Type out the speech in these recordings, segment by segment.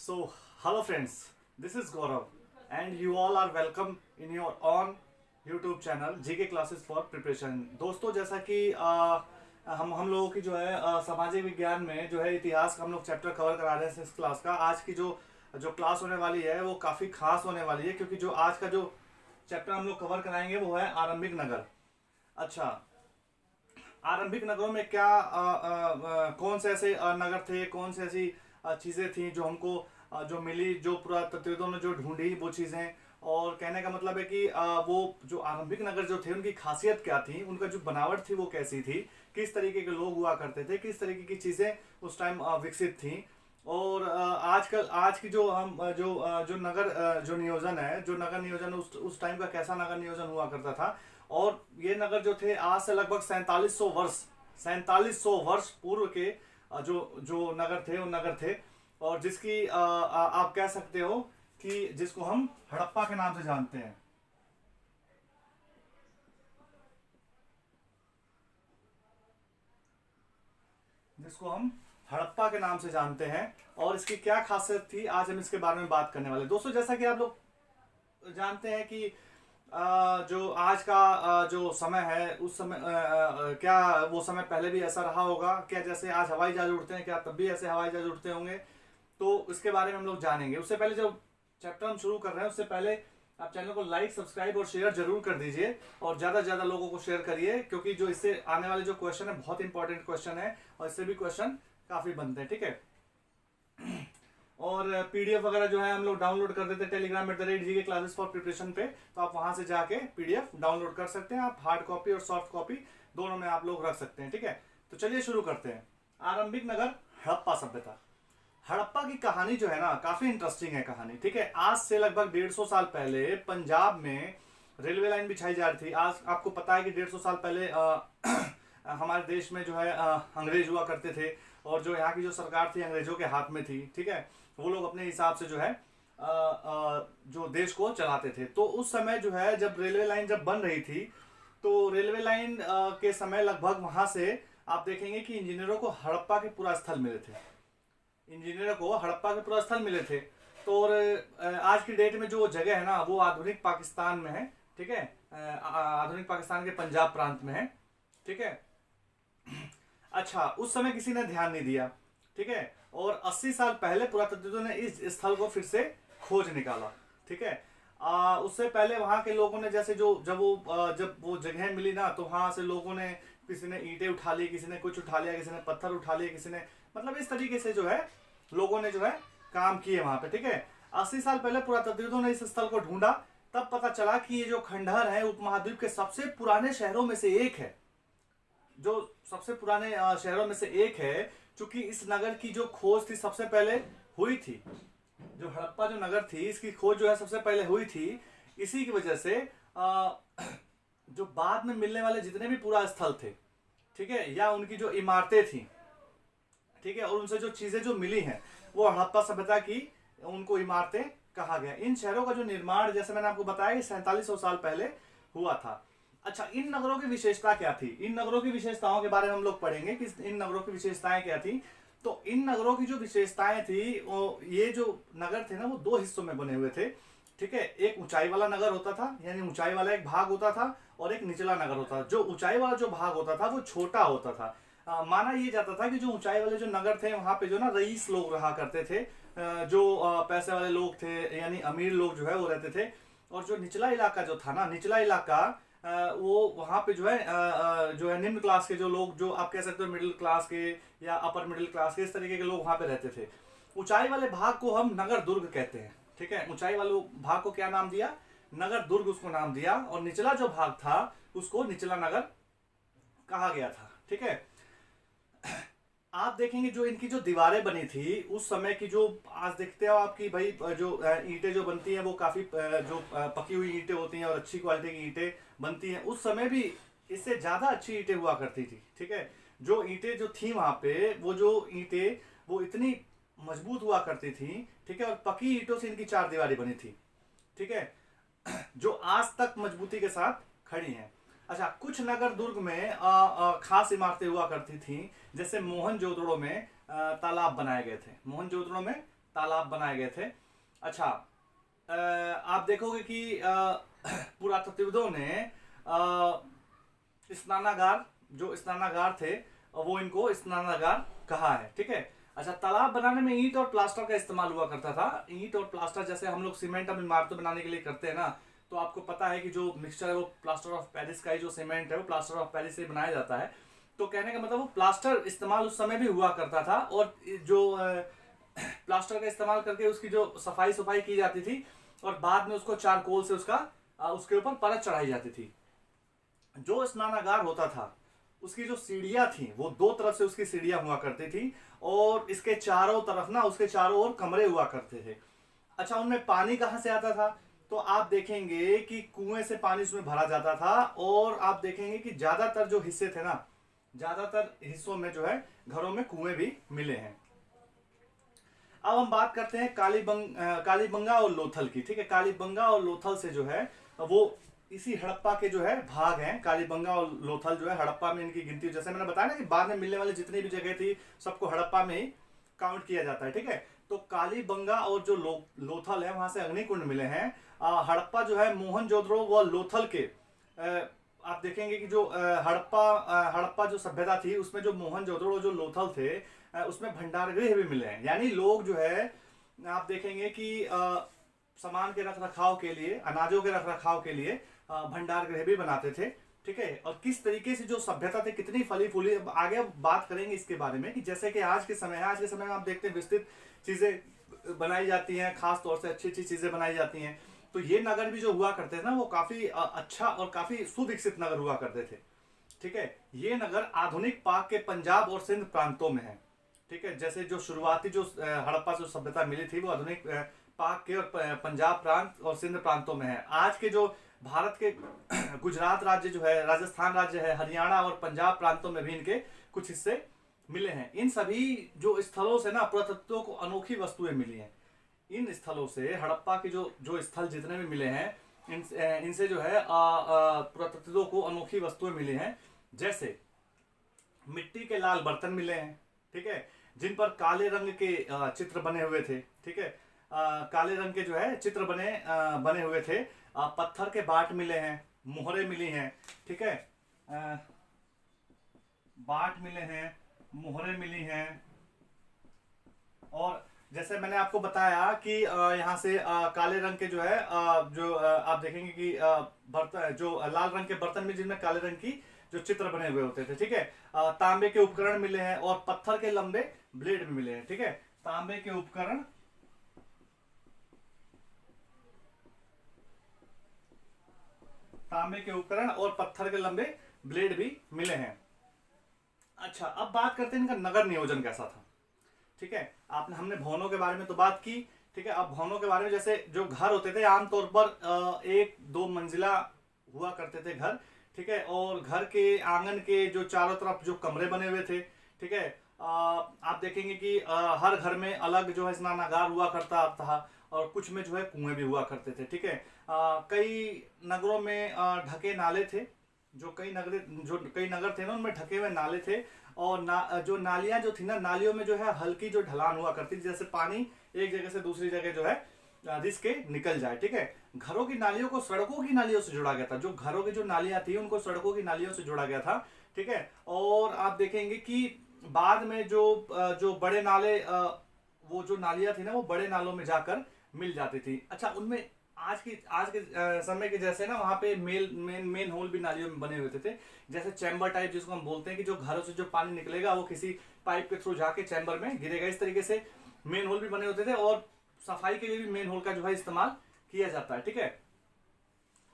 So, hello friends, this is Gaurav and you all are welcome in your own YouTube channel GK Classes for Preparation। दोस्तों जैसा कि हम लोगों की जो है सामाजिक विज्ञान में जो है इतिहास का हम लोग चैप्टर कवर करा रहे हैं 6th क्लास का। आज की जो जो क्लास होने वाली है वो काफ़ी खास होने वाली है क्योंकि जो आज का जो चैप्टर हम लोग कवर कराएंगे वो है आरंभिक नगर। अच्छा, आरंभिक नगरों में क्या कौन से ऐसे नगर थे, कौन से ऐसी चीज़ें थी जो हमको जो मिली, जो पुरातत्वविदों ने जो ढूंढी वो चीज़ें। और कहने का मतलब है कि वो जो आरंभिक नगर जो थे उनकी खासियत क्या थी, उनका जो बनावट थी वो कैसी थी, किस तरीके के लोग हुआ करते थे, किस तरीके की चीज़ें उस टाइम विकसित थी। और आजकल आज की जो हम जो नगर जो नियोजन है, जो नगर नियोजन उस टाइम का कैसा नगर नियोजन हुआ करता था। और ये नगर जो थे आज से लगभग 4700 वर्ष पूर्व के जो जो नगर थे वो नगर थे। और जिसकी आप कह सकते हो कि जिसको हम हड़प्पा के नाम से जानते हैं। जिसको हम हड़प्पा के नाम से जानते हैं और इसकी क्या खासियत थी आज हम इसके बारे में बात करने वाले। दोस्तों जैसा कि आप लोग जानते हैं कि जो आज का जो समय है उस समय क्या वो समय पहले भी ऐसा रहा होगा क्या? जैसे आज हवाई जहाज उड़ते हैं क्या तब भी ऐसे हवाई जहाज उड़ते होंगे? तो इसके बारे में हम लोग जानेंगे। उससे पहले जो चैप्टर हम शुरू कर रहे हैं उससे पहले आप चैनल को लाइक, सब्सक्राइब और शेयर जरूर कर दीजिए और ज़्यादा से ज़्यादा लोगों को शेयर करिए क्योंकि जो इससे आने वाले जो क्वेश्चन है बहुत इंपॉर्टेंट क्वेश्चन है और इससे भी क्वेश्चन काफ़ी बनते हैं। ठीक है, और पीडीएफ वगैरह जो है हम लोग डाउनलोड कर देते हैं Telegram @GK Classes for Preparation पे, तो आप वहां से जाके पीडीएफ डाउनलोड कर सकते हैं। आप हार्ड कॉपी और सॉफ्ट कॉपी दोनों में आप लोग रख सकते हैं। ठीक है, तो चलिए शुरू करते हैं। आरंभिक नगर हड़प्पा सभ्यता। हड़प्पा की कहानी जो है ना काफी इंटरेस्टिंग है कहानी। ठीक है, आज से लगभग 150 साल पहले पंजाब में रेलवे लाइन बिछाई जा रही थी। आज आपको पता है कि 150 साल पहले हमारे देश में जो है अंग्रेज हुआ करते थे और जो यहाँ की जो सरकार थी अंग्रेजों के हाथ में थी। ठीक है, वो लोग अपने हिसाब से जो है जो देश को चलाते थे। तो उस समय जो है जब रेलवे लाइन जब बन रही थी तो रेलवे लाइन के समय लगभग वहां से आप देखेंगे कि इंजीनियरों को हड़प्पा के पूरा स्थल मिले थे। इंजीनियरों को हड़प्पा के पूरा स्थल मिले थे। तो और आज की डेट में जो जगह है ना वो आधुनिक पाकिस्तान में है। ठीक है, आधुनिक पाकिस्तान के पंजाब प्रांत में है। ठीक है, अच्छा उस समय किसी ने ध्यान नहीं दिया। ठीक है, और 80 साल पहले पुरातत्वविदों ने इस स्थल को फिर से खोज निकाला। ठीक है, उससे पहले वहां के लोगों ने जैसे जब वो जगह मिली ना तो वहां से लोगों ने किसी ने ईंटें उठा ली, किसी ने कुछ उठा लिया, किसी ने पत्थर उठा लिए, किसी ने मतलब इस तरीके से जो है लोगों ने जो है काम किए वहां पे। ठीक है, 80 साल पहले पुरातत्वविदों ने इस स्थल को ढूंढा। तब पता चला कि ये जो खंडहर है उपमहाद्वीप के सबसे पुराने शहरों में से एक है। जो सबसे पुराने शहरों में से एक है क्योंकि इस नगर की जो खोज थी सबसे पहले हुई थी। जो हड़प्पा जो नगर थी इसकी खोज जो है सबसे पहले हुई थी। इसी की वजह से जो बाद में मिलने वाले जितने भी पूरा स्थल थे, ठीक है, या उनकी जो इमारतें थी, ठीक है, और उनसे जो चीजें जो मिली हैं वो हड़प्पा सभ्यता की उनको इमारतें कहा गया। इन शहरों का जो निर्माण जैसे मैंने आपको बताया 4700 साल पहले हुआ था। अच्छा, इन नगरों की विशेषता क्या थी? इन नगरों की विशेषताओं के बारे में हम लोग पढ़ेंगे कि इन नगरों की विशेषताएं क्या थी। तो इन नगरों की जो विशेषताएं थी ये जो नगर थे ना वो 2 हिस्सों में बने हुए थे। ठीक है, एक ऊंचाई वाला नगर होता था, यानी ऊंचाई वाला एक भाग होता था और एक निचला नगर होता था। जो ऊंचाई वाला जो भाग होता था वो छोटा होता था। माना ये जाता था कि जो ऊंचाई वाले जो नगर थे वहां पे जो ना रईस लोग रहा करते थे, जो पैसे वाले लोग थे यानी अमीर लोग जो है वो रहते थे। और जो निचला इलाका जो था ना, निचला इलाका वो वहां पे जो है निम्न क्लास के जो लोग, जो आप कह सकते हो मिडिल क्लास के या अपर मिडिल क्लास के, इस तरीके के लोग वहां पे रहते थे। ऊंचाई वाले भाग को हम नगर दुर्ग कहते हैं। ठीक है, ऊंचाई वाले भाग को क्या नाम दिया? नगर दुर्ग उसको नाम दिया। और निचला जो भाग था उसको निचला नगर कहा गया था। ठीक है, आप देखेंगे जो इनकी जो दीवारें बनी थी उस समय की, जो आज देखते हो आपकी भाई जो ईंटें जो बनती हैं वो काफी जो पकी हुई ईंटें होती हैं और अच्छी क्वालिटी की ईंटें बनती हैं। उस समय भी इससे ज्यादा अच्छी ईंटें हुआ करती थी। ठीक है, जो ईंटें जो थी वहां पे वो जो ईंटें वो इतनी मजबूत हुआ करती थी। ठीक है, और पकी ईंटों से इनकी 4 दीवारी बनी थी। ठीक है, जो आज तक मजबूती के साथ खड़ी हैं। अच्छा, कुछ नगर दुर्ग में खास इमारतें हुआ करती थी। जैसे मोहनजोदड़ो में तालाब बनाए गए थे। मोहनजोदड़ो में तालाब बनाए गए थे। अच्छा, आप देखोगे कि पुरातत्वविदों ने स्नानागार, जो स्नानागार थे वो इनको स्नानागार कहा है, ठीक है। अच्छा, तालाब बनाने में ईंट और प्लास्टर का इस्तेमाल हुआ करता था। ईंट और प्लास्टर जैसे हम लोग सीमेंट अब इमारतें बनाने के लिए करते हैं ना, तो आपको पता है कि जो मिक्सचर है वो प्लास्टर ऑफ पेरिस का ही जो सीमेंट है वो प्लास्टर ऑफ पेरिस से बनाया जाता है। तो कहने का मतलब वो प्लास्टर इस्तेमाल उस समय भी हुआ करता था, और जो प्लास्टर का इस्तेमाल करके उसकी जो सफाई की जाती थी, और बाद में उसको चारकोल से उसके ऊपर परत चढ़ाई जाती थी। जो स्नानागार होता था उसकी जो सीढ़ियां थी वो दो तरफ से उसकी सीढ़ियां हुआ करती थी, और इसके चारों तरफ ना उसके चारों ओर कमरे हुआ करते थे। अच्छा, उनमें पानी कहाँ से आता था? तो आप देखेंगे कि कुएं से पानी उसमें भरा जाता था, और आप देखेंगे कि ज्यादातर जो हिस्से थे ना, ज्यादातर हिस्सों में जो है घरों में कुएं भी मिले हैं। अब हम बात करते हैं कालीबंगा और लोथल की, ठीक है। कालीबंगा और लोथल से जो है वो इसी हड़प्पा के जो है भाग हैं। कालीबंगा और लोथल जो है हड़प्पा में इनकी गिनती, जैसे मैंने बताया ना कि बाद में मिलने वाली जितनी भी जगह थी सबको हड़प्पा में ही काउंट किया जाता है, ठीक है। तो कालीबंगा और जो लोथल है वहां से अग्निकुंड मिले हैं। हड़प्पा जो है मोहनजोदड़ो व लोथल के, आप देखेंगे कि जो हड़प्पा जो सभ्यता थी उसमें जो मोहनजोदड़ो जो लोथल थे उसमें भंडार गृह भी मिले हैं। यानी लोग जो है आप देखेंगे कि सामान के रख रखाव के लिए, अनाजों के रख रखाव के लिए भंडार गृह भी बनाते थे, ठीक है। और किस तरीके से जो सभ्यता थी कितनी फली फूली, आगे बात करेंगे इसके बारे में कि जैसे कि आज के समय है, आज के समय में आप देखते हैं विस्तृत चीजें बनाई जाती हैं, खास तौर से अच्छी अच्छी चीजें बनाई जाती हैं। तो ये नगर भी जो हुआ करते थे ना वो काफी अच्छा और काफी सुविकसित नगर हुआ करते थे, ठीक है। ये नगर आधुनिक पाक के पंजाब और सिंध प्रांतों में है, ठीक है। जैसे जो शुरुआती जो हड़प्पा जो सभ्यता मिली थी वो आधुनिक पाक के और पंजाब प्रांत और सिंध प्रांतों में है। आज के जो भारत के गुजरात राज्य जो है, राजस्थान राज्य है, हरियाणा और पंजाब प्रांतों में भी इनके कुछ हिस्से मिले हैं। इन सभी जो स्थलों से ना पुरातत्वों को अनोखी वस्तुएं मिली हैं। इन स्थलों से हड़प्पा के जो स्थल जितने भी मिले हैं इनसे जो है पुरातत्वों को अनोखी वस्तुएं मिली हैं। जैसे मिट्टी के लाल बर्तन मिले हैं, ठीक है, जिन पर काले रंग के चित्र बने हुए थे, ठीक है। काले रंग के जो है चित्र बने हुए थे। पत्थर के बाट मिले हैं, मोहरे मिली हैं, ठीक है। बाट मिले हैं, मोहरे मिली हैं। और जैसे मैंने आपको बताया कि यहाँ से काले रंग के जो है आप देखेंगे कि बर्तन जो लाल रंग के बर्तन में जिनमें काले रंग की जो चित्र बने हुए होते थे, ठीक है। तांबे के उपकरण मिले हैं और पत्थर के लंबे ब्लेड भी मिले हैं, ठीक है। तांबे के उपकरण, और पत्थर के लंबे ब्लेड भी मिले हैं। अच्छा, अब बात करते हैं इनका नगर नियोजन कैसा था, ठीक है। हमने भवनों के बारे में तो बात की, ठीक है। अब भवनों के बारे में, जैसे जो घर होते थे आमतौर पर 1-2 मंजिला हुआ करते थे घर, ठीक है। और घर के आंगन के जो चारों तरफ जो कमरे बने हुए थे, ठीक है। आप देखेंगे कि हर घर में अलग जो है स्नानागार हुआ करता था, और कुछ में जो है कुएं भी हुआ करते थे, ठीक है। कई नगरों में ढके नाले थे, जो कई नगर थे ना उनमें ढके हुए नाले थे। और जो नालियां जो थी ना, नालियों में जो है हल्की जो ढलान हुआ करती थी, जैसे पानी एक जगह से दूसरी जगह जो है रिस के निकल जाए, ठीक है। घरों की नालियों को सड़कों की नालियों से जोड़ा गया था। जो घरों की जो नालियां थी उनको सड़कों की नालियों से जोड़ा गया था, ठीक है। और आप देखेंगे कि बाद में जो बड़े नाले, वो जो नालियां थी ना वो बड़े नालों में जाकर मिल जाती थी। अच्छा, उनमें आज के समय के जैसे ना वहाँ पे मेन होल भी नालियों में बने हुए थे, जैसे चैम्बर टाइप जिसको हम बोलते हैं कि जो घरों से जो पानी निकलेगा वो किसी पाइप के थ्रू जाके चैम्बर में गिरेगा। इस तरीके से मेन होल भी बने होते थे, और सफाई के लिए भी मेन होल का जो है इस्तेमाल किया जाता है, ठीक है।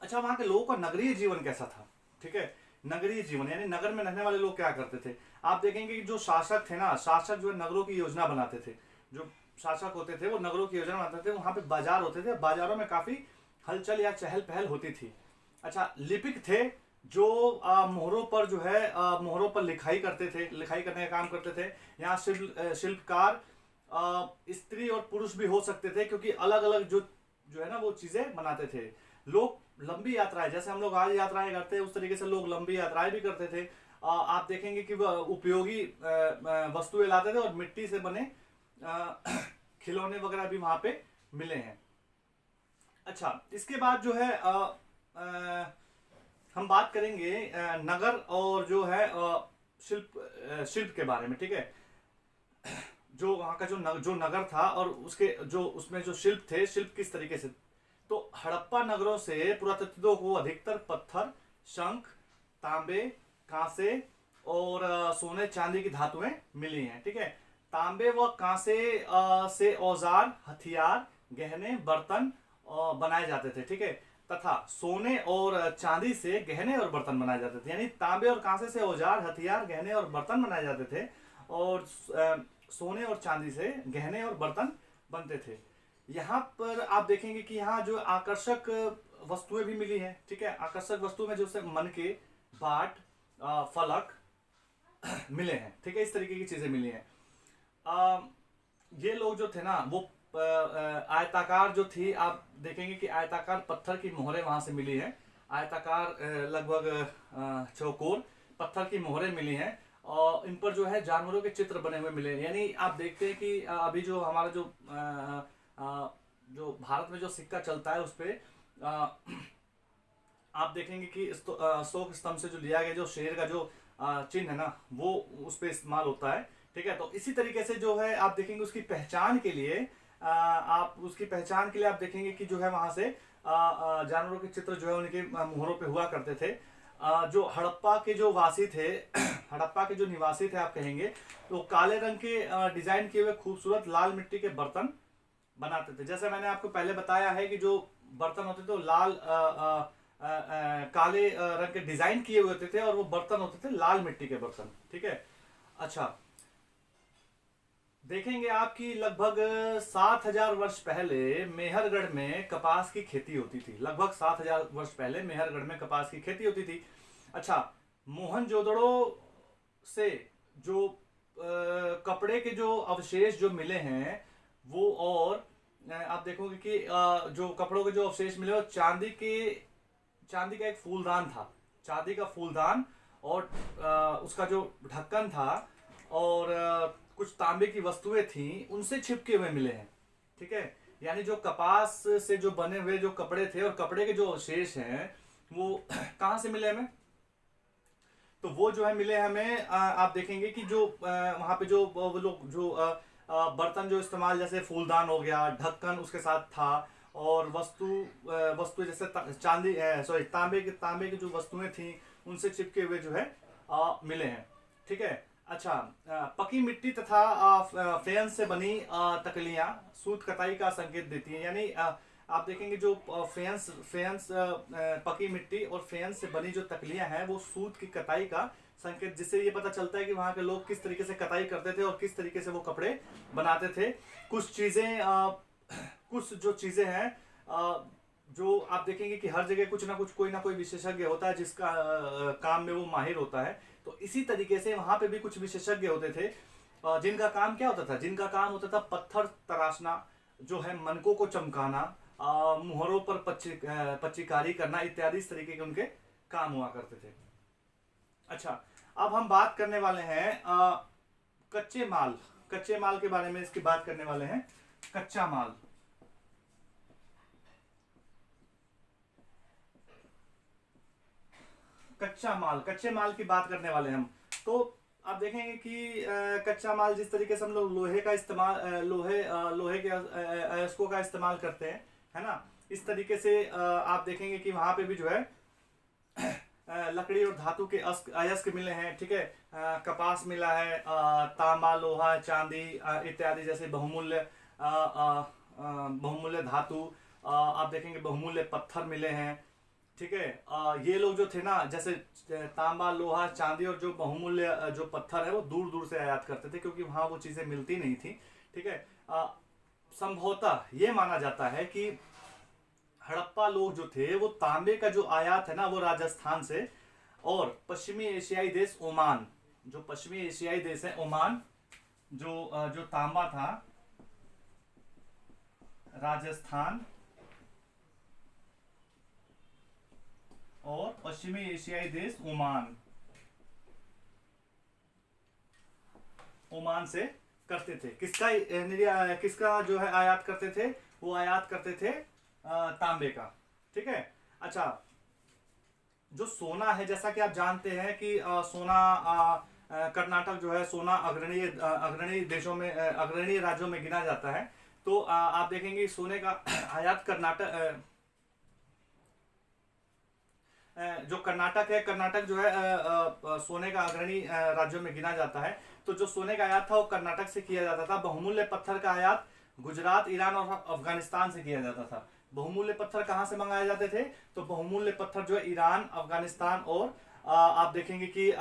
अच्छा, वहाँ के लोगों का नगरीय जीवन कैसा था, ठीक है। नगरीय जीवन यानी नगर में रहने वाले लोग क्या करते थे। आप देखेंगे कि जो शासक थे ना, शासक जो है नगरों की योजना बनाते थे। जो शासक होते थे वो नगरों की योजना बनाते थे। वहां पे बाजार होते थे, बाजारों में काफी हलचल या चहल पहल होती थी। अच्छा, लिपिक थे जो मोहरों पर जो है मोहरों पर लिखाई करते थे, लिखाई करने का काम करते थे। यहाँ शिल्पकार स्त्री और पुरुष भी हो सकते थे, क्योंकि अलग अलग जो है ना वो चीजें बनाते थे। लोग लंबी यात्राएं, जैसे हम लोग आज यात्राएं करते हैं उस तरीके से लोग लंबी यात्राएं भी करते थे। आप देखेंगे कि वह उपयोगी वस्तुएं लाते थे और मिट्टी से बने खिलौने वगैरह भी वहां पे मिले हैं। अच्छा, इसके बाद जो है हम बात करेंगे नगर और जो है शिल्प के बारे में, ठीक है। जो वहाँ का जो नगर था और उसके जो उसमें जो शिल्प थे, शिल्प किस तरीके से, तो हड़प्पा नगरों से पुरातत्वों को अधिकतर पत्थर, शंख, तांबे, कांसे और सोने चांदी की धातुएं मिली हैं, ठीक है। तांबे व कांसे से औजार, हथियार, गहने, बर्तन बनाए जाते थे, ठीक है। तथा सोने और चांदी से गहने और बर्तन बनाए जाते थे। यानी तांबे और कांसे से औजार, हथियार, गहने और बर्तन बनाए जाते थे और सोने और चांदी से गहने और बर्तन बनते थे। यहाँ पर आप देखेंगे कि यहाँ जो आकर्षक वस्तुएं भी मिली हैं, ठीक है। आकर्षक वस्तु में जो से मन के बाट, फलक मिले हैं, ठीक है। इस तरीके की चीजें मिली हैं। ये लोग जो थे ना वो आयताकार जो थी, आप देखेंगे कि आयताकार पत्थर की मोहरें वहां से मिली हैं। आयताकार लगभग चौकोर पत्थर की मोहरें मिली हैं और इन पर जो है जानवरों के चित्र बने हुए मिले हैं। यानी आप देखते हैं कि अभी जो हमारा जो भारत में जो सिक्का चलता है उस पर आप देखेंगे कि अशोक स्तंभ से जो लिया गया जो शेर का जो चिन्ह है ना वो उस पर इस्तेमाल होता है, ठीक है। तो इसी तरीके से जो है आप देखेंगे उसकी पहचान के लिए आप देखेंगे कि जो है वहां से जानवरों के चित्र जो है उनके मोहरों पे हुआ करते थे। जो हड़प्पा के जो वासी थे हड़प्पा के जो निवासी थे आप कहेंगे, तो काले रंग के डिजाइन किए हुए खूबसूरत लाल मिट्टी के बर्तन बनाते थे। जैसे मैंने आपको पहले बताया है कि जो बर्तन होते थे वो लाल काले रंग के डिजाइन किए हुए होते थे और वो बर्तन होते थे लाल मिट्टी के बर्तन, ठीक है। अच्छा, देखेंगे आपकी लगभग 7000 वर्ष पहले मेहरगढ़ में कपास की खेती होती थी। लगभग 7000 वर्ष पहले मेहरगढ़ में कपास की खेती होती थी। अच्छा, मोहनजोदड़ो से जो कपड़े के जो अवशेष जो मिले हैं वो, और आप देखोगे कि जो कपड़ों के जो अवशेष मिले वो चांदी का एक फूलदान था, चांदी का फूलदान और उसका जो ढक्कन था और कुछ तांबे की वस्तुएं थी उनसे चिपके हुए मिले हैं, ठीक है। यानी जो कपास से जो बने हुए जो कपड़े थे और कपड़े के जो अवशेष हैं वो कहां से मिले हमें, तो वो जो है मिले हमें आप देखेंगे कि जो वहां पे जो वो लोग जो बर्तन जो इस्तेमाल, जैसे फूलदान हो गया, ढक्कन उसके साथ था और वस्तु जैसे तांबे की जो वस्तुएं थी उनसे चिपके हुए जो है मिले हैं, ठीक है। अच्छा, पकी मिट्टी तथा फेंस से बनी तकलियां सूत कताई का संकेत देती हैं। यानी आप देखेंगे जो फेंस पकी मिट्टी और फेंस से बनी जो तकलियां हैं वो सूत की कताई का संकेत, जिससे ये पता चलता है कि वहां के लोग किस तरीके से कताई करते थे और किस तरीके से वो कपड़े बनाते थे। कुछ जो चीजें हैं जो आप देखेंगे कि हर जगह कुछ ना कुछ कोई ना कोई विशेषज्ञ होता है जिसका काम में वो माहिर होता है। तो इसी तरीके से वहां पे भी कुछ विशेषज्ञ होते थे जिनका काम क्या होता था, जिनका काम होता था पत्थर तराशना, जो है मनकों को चमकाना, मुहरों पर पच्चीकारी करना इत्यादि इस तरीके के उनके काम हुआ करते थे। अच्छा, अब हम बात करने वाले हैं कच्चे माल के बारे में, इसकी बात करने वाले हैं। कच्चा माल, कच्चे माल की बात करने वाले हम। तो आप देखेंगे कि कच्चा माल जिस तरीके से हम लोग लोहे का इस्तेमाल लोहे के अयस्कों का इस्तेमाल करते हैं, है ना, इस तरीके से आप देखेंगे कि वहां पे भी जो है लकड़ी और धातु के अयस्क मिले हैं, ठीक है। कपास मिला है, तांबा, लोहा, चांदी इत्यादि जैसे बहुमूल्य धातु, आप देखेंगे बहुमूल्य पत्थर मिले हैं, ठीक है। ये लोग जो थे ना, जैसे तांबा, लोहा, चांदी और जो बहुमूल्य जो पत्थर है वो दूर दूर से आयात करते थे क्योंकि वहां वो चीजें मिलती नहीं थी, ठीक है। संभवतः ये माना जाता है कि हड़प्पा लोग जो थे वो तांबे का जो आयात है ना वो राजस्थान से, और पश्चिमी एशियाई देश ओमान, जो पश्चिमी एशियाई देश है ओमान, जो तांबा था राजस्थान और पश्चिमी एशियाई देश ओमान से करते थे। किसका जो है आयात करते थे? वो आयात करते थे तांबे का। ठीक है। अच्छा, जो सोना है, जैसा कि आप जानते हैं कि सोना कर्नाटक जो है सोना अग्रणी देशों में अग्रणी राज्यों में गिना जाता है। तो आप देखेंगे सोने का आयात कर्नाटक जो कर्नाटक है, कर्नाटक जो है सोने का अग्रणी राज्यों में गिना जाता है। तो जो सोने का आयात था वो कर्नाटक से किया जाता था। बहुमूल्य पत्थर का आयात गुजरात, ईरान और अफगानिस्तान से किया जाता था। बहुमूल्य पत्थर कहाँ से मंगाए जाते थे? तो बहुमूल्य पत्थर जो है ईरान, अफगानिस्तान और आप देखेंगे कि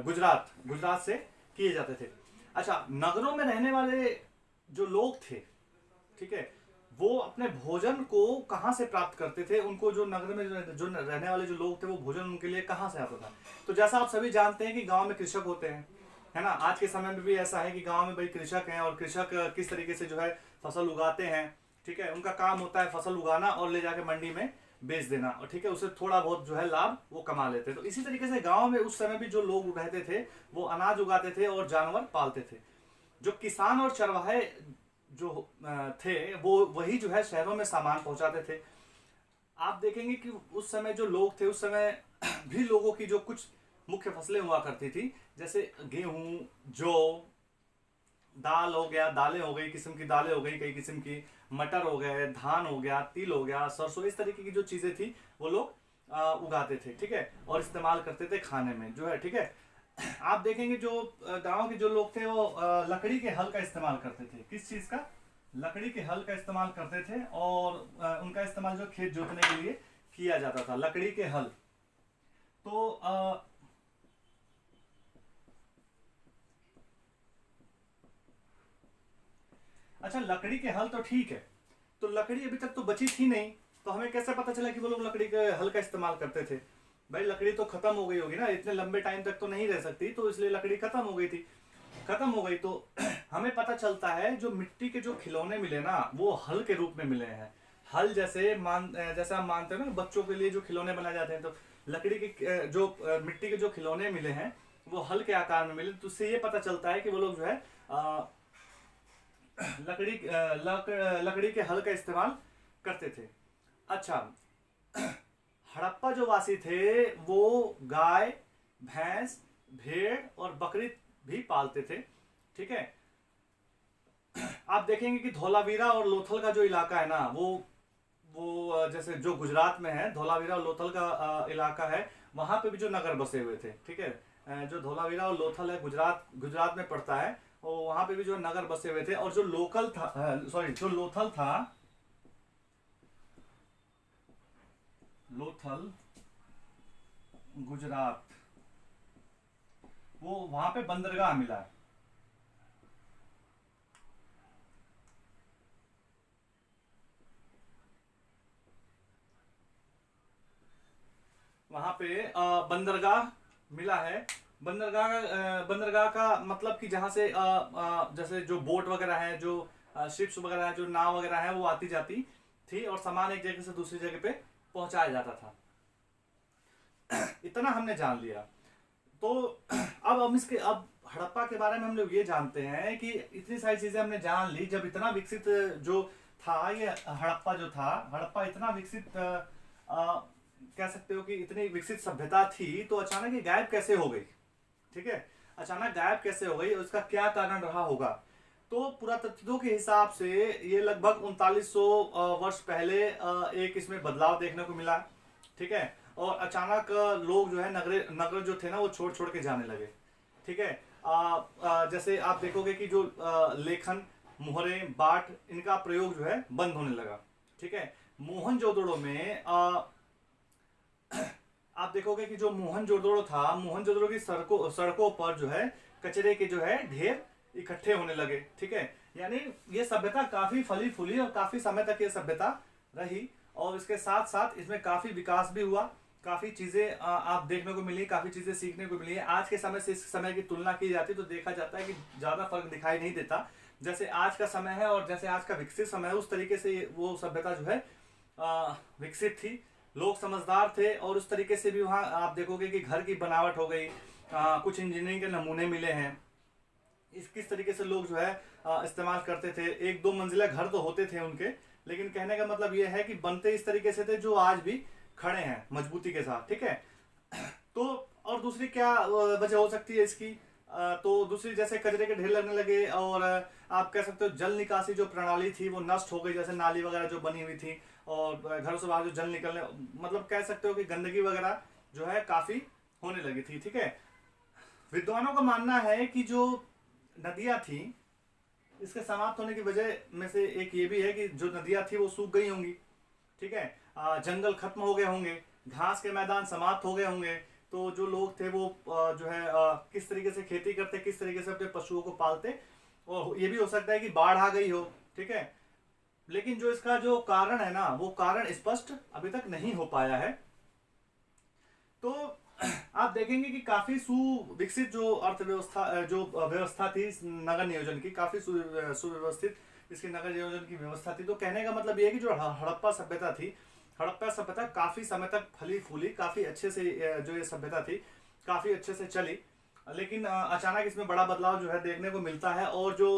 गुजरात से किए जाते थे। अच्छा, नगरों में रहने वाले जो लोग थे, ठीक है, वो अपने भोजन को कहाँ से प्राप्त करते थे? उनको जो नगर में जो रहने वाले जो लोग थे वो भोजन उनके लिए कहाँ से आता था? तो जैसा आप सभी जानते हैं कि गांव में कृषक होते हैं, है ना। आज के समय में भी ऐसा है कि गांव में भाई कृषक हैं और कृषक किस तरीके से जो है फसल उगाते हैं। ठीक है, उनका काम होता है फसल उगाना और ले जाके मंडी में बेच देना, और ठीक है, उससे थोड़ा बहुत जो है लाभ वो कमा लेते हैं। तो इसी तरीके से गांव में उस समय भी जो लोग रहते थे वो अनाज उगाते थे और जानवर पालते थे। जो किसान और चरवाहे जो थे वो वही जो है शहरों में सामान पहुंचाते थे। आप देखेंगे कि उस समय जो लोग थे, उस समय भी लोगों की जो कुछ मुख्य फसलें हुआ करती थी, जैसे गेहूं, जौ, दाल हो गया, दालें हो गई, किस्म की दालें हो गई, कई किस्म की मटर हो गए, धान हो गया, तिल हो गया, सरसों, इस तरीके की जो चीजें थी वो लोग उगाते थे। ठीक है, और इस्तेमाल करते थे खाने में जो है। ठीक है, आप देखेंगे जो गांव के जो लोग थे वो लकड़ी के हल का इस्तेमाल करते थे। किस चीज का? लकड़ी के हल का इस्तेमाल करते थे, और उनका इस्तेमाल जो खेत जोतने के लिए किया जाता था, लकड़ी के हल। तो अच्छा, लकड़ी के हल तो ठीक है, तो लकड़ी अभी तक तो बची थी नहीं, तो हमें कैसे पता चला कि वो लोग लकड़ी के हल का इस्तेमाल करते थे? भाई लकड़ी तो खत्म हो गई होगी ना, इतने लंबे टाइम तक तो नहीं रह सकती, तो इसलिए लकड़ी खत्म हो गई थी। खत्म हो गई तो हमें पता चलता है जो मिट्टी के जो खिलौने मिले ना वो हल के रूप में मिले हैं। हल जैसे हम मानते हैं ना बच्चों के लिए जो खिलौने बनाए जाते हैं, तो लकड़ी के जो मिट्टी के जो खिलौने मिले हैं वो हल के आकार में मिले। तो उससे ये पता चलता है कि वो लोग जो है लकड़ी के हल का इस्तेमाल करते थे। अच्छा, हड़प्पा जो वासी थे वो गाय, भैंस, भेड़ और बकरी भी पालते थे। ठीक है, आप देखेंगे कि धोलावीरा और लोथल का जो इलाका है ना वो जैसे जो गुजरात में है, धोलावीरा और लोथल का इलाका है, वहां पे भी जो नगर बसे हुए थे। ठीक है, जो धोलावीरा और लोथल है गुजरात में पड़ता है, और वहां पे भी जो नगर बसे हुए थे। और जो जो लोथल था, लोथल गुजरात, वो वहां पे बंदरगाह मिला है। वहां पे बंदरगाह मिला है। बंदरगाह का मतलब कि जहां से जैसे जो बोट वगैरह है, जो शिप्स वगैरह है, जो नाव वगैरह है, वो आती जाती थी और सामान एक जगह से दूसरी जगह पे पहुंचाया जाता था। इतना हमने जान लिया। तो अब हड़प्पा के बारे में हम लोग ये जानते हैं कि इतनी सारी चीजें हमने जान ली। जब इतना विकसित जो था ये हड़प्पा इतना विकसित कह सकते हो कि इतनी विकसित सभ्यता थी, तो अचानक ये गायब कैसे हो गई? ठीक है, अचानक गायब कैसे हो गई, उसका क्या कारण रहा होगा? तो पुरातत्वों के हिसाब से ये लगभग 3900 वर्ष पहले एक इसमें बदलाव देखने को मिला। ठीक है, और अचानक लोग जो है नगर जो थे ना वो छोड़ छोड़ के जाने लगे। ठीक है, जैसे आप देखोगे कि जो लेखन, मुहरे, बाट, इनका प्रयोग जो है बंद होने लगा। ठीक है, मोहनजोदड़ो में आप देखोगे कि जो मोहनजोदड़ो था, मोहनजोदड़ो की सड़कों पर जो है कचरे के जो है ढेर इकट्ठे होने लगे। ठीक है, यानी ये सभ्यता काफी फली फूली और काफी समय तक ये सभ्यता रही, और इसके साथ साथ इसमें काफी विकास भी हुआ, काफी चीजें आप देखने को मिली, काफी चीजें सीखने को मिली है। आज के समय से इस समय की तुलना की जाती तो देखा जाता है कि ज्यादा फर्क दिखाई नहीं देता। जैसे आज का समय है और जैसे आज का विकसित समय है, उस तरीके से वो सभ्यता जो है विकसित थी। लोग समझदार थे, और उस तरीके से भी वहाँ आप देखोगे कि घर की बनावट हो गई, कुछ इंजीनियरिंग के नमूने मिले हैं, इस किस तरीके से लोग जो है इस्तेमाल करते थे। एक दो मंजिला घर तो होते थे उनके, लेकिन कहने का मतलब ये है कि बनते इस तरीके से थे जो आज भी खड़े हैं मजबूती के साथ, ठीक है। तो और दूसरी क्या वजह हो सकती है इसकी, तो दूसरी जैसे कचरे के ढेर लगने लगे, और आप कह सकते हो जल निकासी जो प्रणाली थी वो नष्ट हो गई, जैसे नाली वगैरह जो बनी हुई थी, और घरों से बाहर जो जल निकलने, मतलब कह सकते हो कि गंदगी वगैरह जो है काफी होने लगी थी, ठीक है। विद्वानों का मानना है कि जो नदियां थी, इसके समाप्त होने की वजह में से एक ये भी है कि जो नदियां थी वो सूख गई होंगी, ठीक है। जंगल खत्म हो गए होंगे, घास के मैदान समाप्त हो गए होंगे, तो जो लोग थे वो जो है किस तरीके से खेती करते, किस तरीके से अपने पशुओं को पालते, और ये भी हो सकता है कि बाढ़ आ गई हो, ठीक है। लेकिन जो इसका जो कारण है ना, वो कारण स्पष्ट अभी तक नहीं हो पाया है। तो आप देखेंगे कि काफी सुविकसित जो अर्थव्यवस्था जो व्यवस्था थी नगर नियोजन की, काफी सुव्यवस्थित इसकी नगर नियोजन की व्यवस्था थी। तो कहने का मतलब ये है कि जो हड़प्पा सभ्यता थी, हड़प्पा सभ्यता काफी समय तक फली फूली, काफी अच्छे से जो ये सभ्यता थी काफी अच्छे से चली, लेकिन अचानक इसमें बड़ा बदलाव जो है देखने को मिलता है। और जो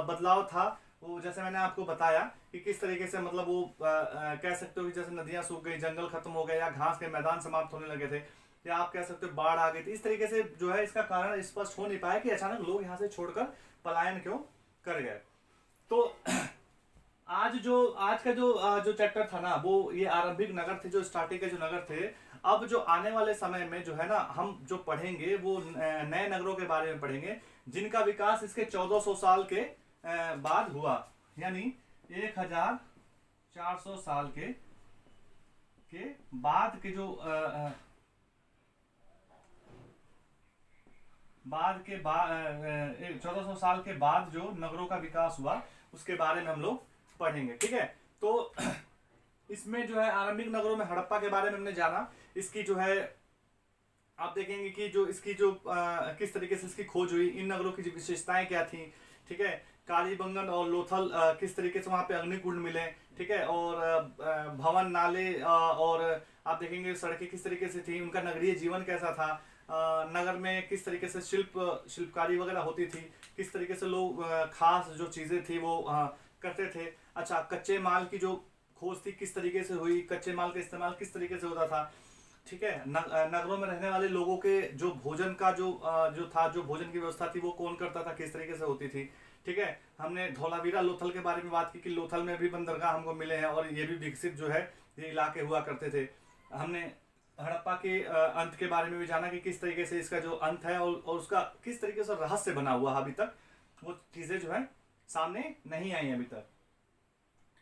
बदलाव था वो जैसे मैंने आपको बताया कि किस तरीके से, मतलब वो कह सकते हो कि जैसे नदियां सूख गई, जंगल खत्म हो गए, या घास के मैदान समाप्त होने लगे थे, या आप कह सकते हो बाढ़ आ गई थी। इस तरीके से जो है इसका कारण स्पष्ट हो नहीं पाया कि अचानक लोग यहाँ से छोड़कर पलायन क्यों कर गए। तो आज का जो चैप्टर था ना, वो ये आरंभिक नगर थे, जो स्टार्टिंग के जो नगर थे। अब जो आने वाले समय में जो है ना, हम जो पढ़ेंगे वो नए नगरों के बारे में पढ़ेंगे, जिनका विकास इसके 1400 साल के बाद हुआ, यानी 1400 साल के बाद के जो बाद के बाद 1400 साल के बाद जो नगरों का विकास हुआ उसके बारे में हम लोग पढ़ेंगे, ठीक है। तो इसमें जो है आरंभिक नगरों में हड़प्पा के बारे में हमने जाना, इसकी जो है आप देखेंगे कि जो इसकी जो किस तरीके से इसकी खोज हुई, इन नगरों की विशेषताएं क्या थी, ठीक है। कालीबंगन और लोथल किस तरीके से वहां पे अग्निकुंड मिले, ठीक है। और भवन, नाले और आप देखेंगे सड़कें किस तरीके से थी, उनका नगरीय जीवन कैसा था, नगर में किस तरीके से शिल्पकारी वगैरह होती थी, किस तरीके से लोग खास जो चीजें थी वो करते थे। अच्छा, कच्चे माल की जो खोज थी किस तरीके से हुई, कच्चे माल का इस्तेमाल किस तरीके से होता था, ठीक है। नगरों में रहने वाले लोगों के जो भोजन का जो भोजन की व्यवस्था थी वो कौन करता था, किस तरीके से होती थी, ठीक है। हमने धौलावीरा लोथल के बारे में बात की कि लोथल में भी बंदरगाह हमको मिले हैं, और ये भी विकसित जो है ये इलाके हुआ करते थे। हमने हड़प्पा के अंत के बारे में भी जाना कि किस तरीके से इसका जो अंत है और उसका किस तरीके से रहस्य बना हुआ, अभी तक वो चीजें जो है सामने नहीं आई अभी तक।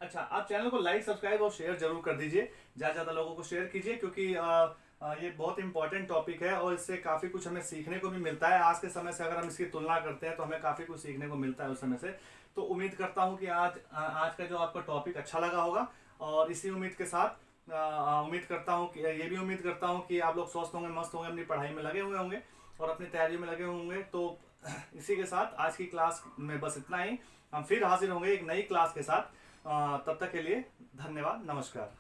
अच्छा, आप चैनल को लाइक, सब्सक्राइब और शेयर जरूर कर दीजिए, ज़्यादा लोगों को शेयर कीजिए, क्योंकि ये बहुत इंपॉर्टेंट टॉपिक है और इससे काफ़ी कुछ हमें सीखने को भी मिलता है। आज के समय से अगर हम इसकी तुलना करते हैं तो हमें काफ़ी कुछ सीखने को मिलता है उस समय से। तो उम्मीद करता हूँ कि आज का जो आपका टॉपिक अच्छा लगा होगा, और इसी उम्मीद के साथ उम्मीद करता हूँ कि ये भी उम्मीद करता हूँ कि आप लोग स्वस्थ होंगे, मस्त होंगे, अपनी पढ़ाई में लगे हुए होंगे और अपनी तैयारियों में लगे होंगे। तो इसी के साथ आज की क्लास में बस इतना ही। हम फिर हाजिर होंगे एक नई क्लास के साथ। तब तक के लिए धन्यवाद, नमस्कार।